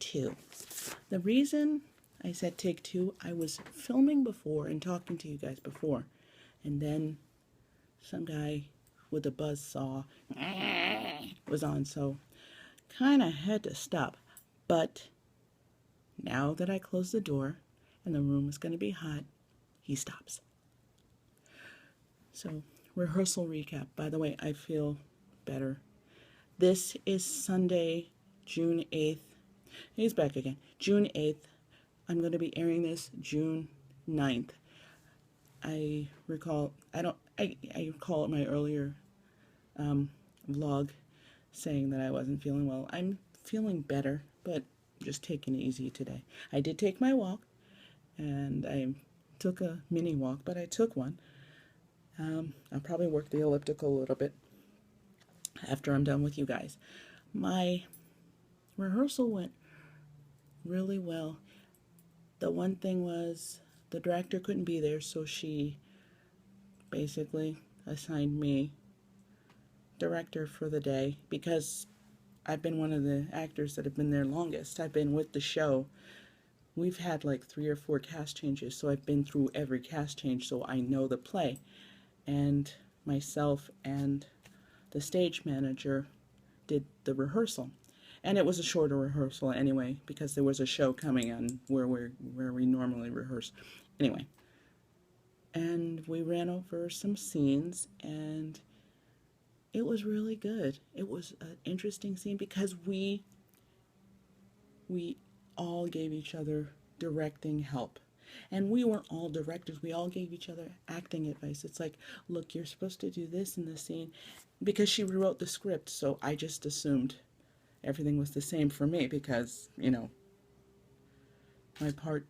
two. The reason I said take two, I was filming before and talking to you guys before, and then some guy with a buzz saw was on, so kind of had to stop. But now that I close the door and the room is going to be hot, he stops. So, rehearsal recap. By the way, I feel better. This is Sunday, June 8th. He's back again. June 8th. I'm going to be airing this June 9th. I recall my earlier vlog saying that I wasn't feeling well. I'm feeling better, but just taking it easy today. I did take my walk, and I took a mini walk, but I took one. I'll probably work the elliptical a little bit after I'm done with you guys. My rehearsal went really well. The one thing was the director couldn't be there, so she basically assigned me director for the day because I've been one of the actors that have been there longest. I've been with the show. We've had like 3 or 4 cast changes, so I've been through every cast change, so I know the play. And myself and the stage manager did the rehearsal. And it was a shorter rehearsal anyway, because there was a show coming on where we normally rehearse. Anyway, and we ran over some scenes, and it was really good. It was an interesting scene because we all gave each other directing help. And we weren't all directors. We all gave each other acting advice. It's like, look, you're supposed to do this in the scene. Because she rewrote the script, so I just assumed everything was the same for me because, you know, my part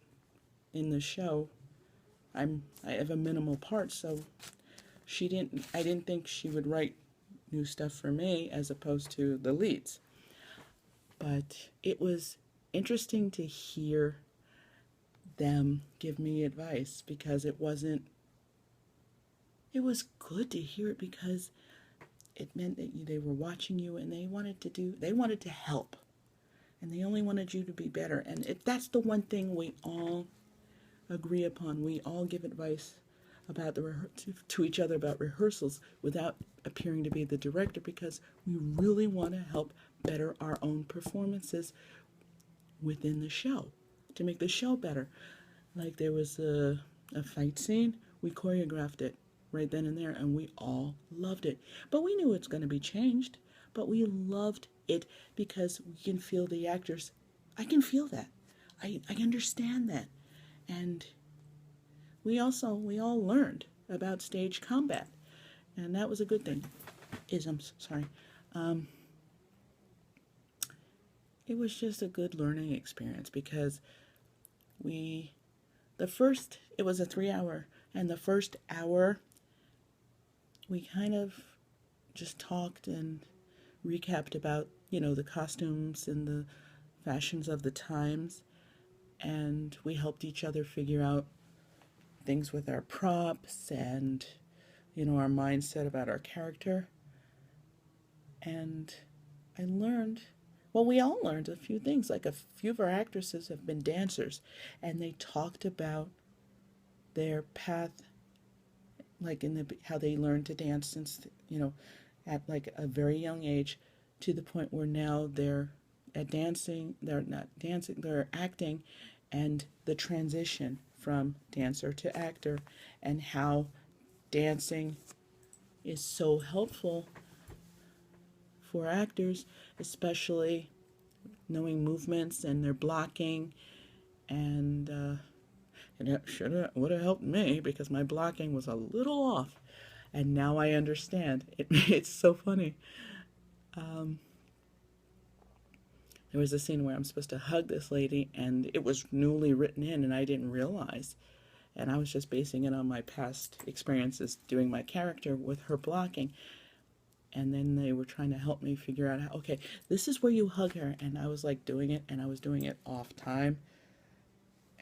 in the show, I have a minimal part, so I didn't think she would write new stuff for me as opposed to the leads. But it was interesting to hear them give me advice because it was good to hear it because it meant that they were watching you and they wanted to help, and they only wanted you to be better. And that's the one thing we all agree upon. We all give advice about to each other about rehearsals without appearing to be the director because we really want to help better our own performances within the show to make the show better. Like there was a fight scene, we choreographed it right then and there, and we all loved it. But we knew it's going to be changed, but we loved it because we can feel the actors. I can feel that. I understand that. And we all learned about stage combat, and that was a good thing. It was just a good learning experience because it was a 3-hour, and the first hour we kind of just talked and recapped about, the costumes and the fashions of the times, and we helped each other figure out things with our props and, our mindset about our character. And we all learned a few things. Like a few of our actresses have been dancers, and they talked about their path, like how they learned to dance since, at like a very young age, to the point where now they're acting, and the transition from dancer to actor, and how dancing is so helpful for actors, especially knowing movements and their blocking, and it would have helped me because my blocking was a little off, and now I understand. It's so funny. There was a scene where I'm supposed to hug this lady, and it was newly written in, and I didn't realize. And I was just basing it on my past experiences doing my character with her blocking. And then they were trying to help me figure out how, okay, this is where you hug her. And I was like doing it, and I was doing it off time.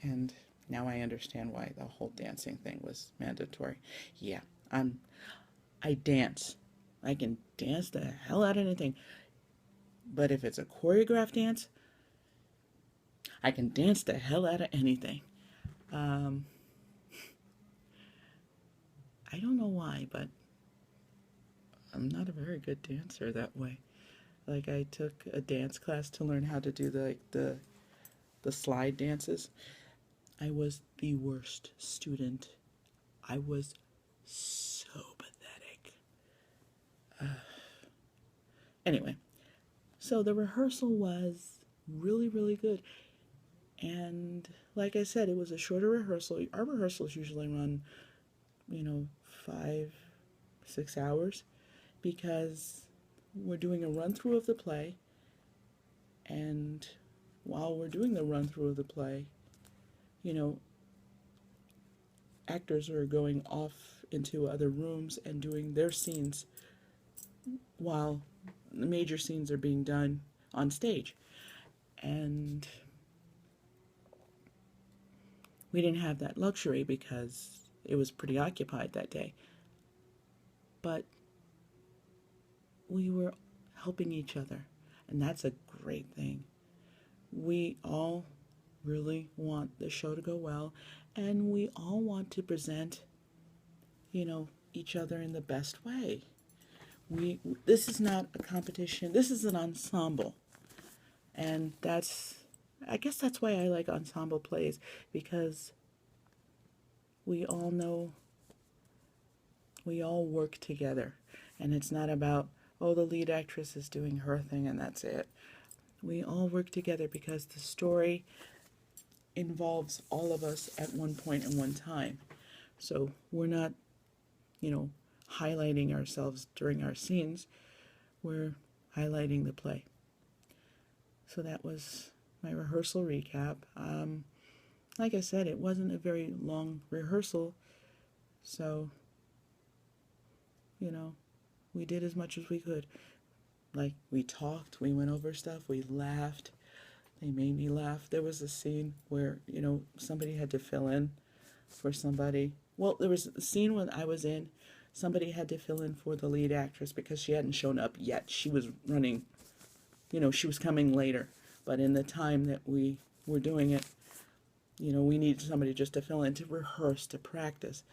And now I understand why the whole dancing thing was mandatory. Yeah, I dance. I can dance the hell out of anything. But if it's a choreographed dance, I can dance the hell out of anything. Um, I don't know why, but I'm not a very good dancer that way. Like I took a dance class to learn how to do the slide dances. I was the worst student. I was so pathetic. Anyway, so the rehearsal was really, really good. And like I said, it was a shorter rehearsal. Our rehearsals usually run, 5, 6 hours because we're doing a run through of the play. And while we're doing the run through of the play, you know, actors are going off into other rooms and doing their scenes while the major scenes are being done on stage. And we didn't have that luxury because it was pretty occupied that day. But we were helping each other, and that's a great thing. We all really want the show to go well, and we all want to present, each other in the best way. This is not a competition. This is an ensemble. And I guess that's why I like ensemble plays, because we all know, we all work together. And it's not about, oh, the lead actress is doing her thing and that's it. We all work together because the story involves all of us at one point and one time. So we're not, highlighting ourselves during our scenes. We're highlighting the play. So that was my rehearsal recap. Like I said, it wasn't a very long rehearsal. So, we did as much as we could. Like, we talked, we went over stuff, we laughed. They made me laugh. There was a scene where, somebody had to fill in for somebody. Well, there was a scene when I was in, somebody had to fill in for the lead actress because she hadn't shown up yet. She was running, she was coming later. But in the time that we were doing it, we needed somebody just to fill in, to rehearse, to practice.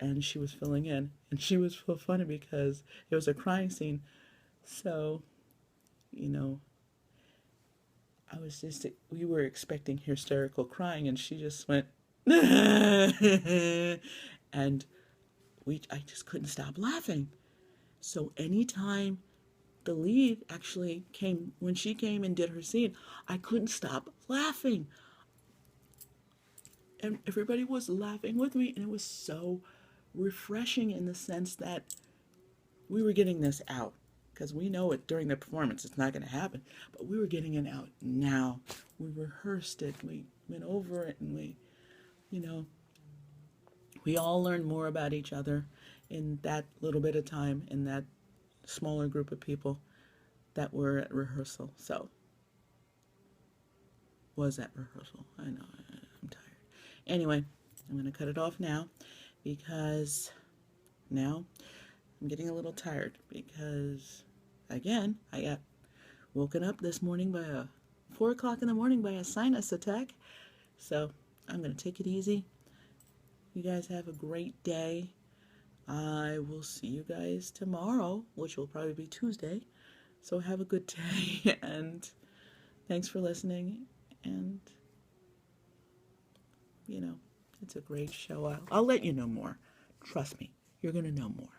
And she was filling in. And she was so funny because it was a crying scene. So, we were expecting hysterical crying, and she just went, and I just couldn't stop laughing. So anytime the lead actually came, when she came and did her scene, I couldn't stop laughing. And everybody was laughing with me, and it was so refreshing in the sense that we were getting this out. Because we know it during the performance, it's not going to happen. But we were getting it out now. We rehearsed it, we went over it, and we all learned more about each other in that little bit of time, in that smaller group of people that were at rehearsal. Was at rehearsal. I know, I'm tired. Anyway, I'm going to cut it off now because now I'm getting a little tired because, again, I got woken up this morning by 4 o'clock in the morning by a sinus attack. So I'm going to take it easy. You guys have a great day. I will see you guys tomorrow, which will probably be Tuesday. So have a good day, and thanks for listening. And, it's a great show. I'll let you know more. Trust me, you're going to know more.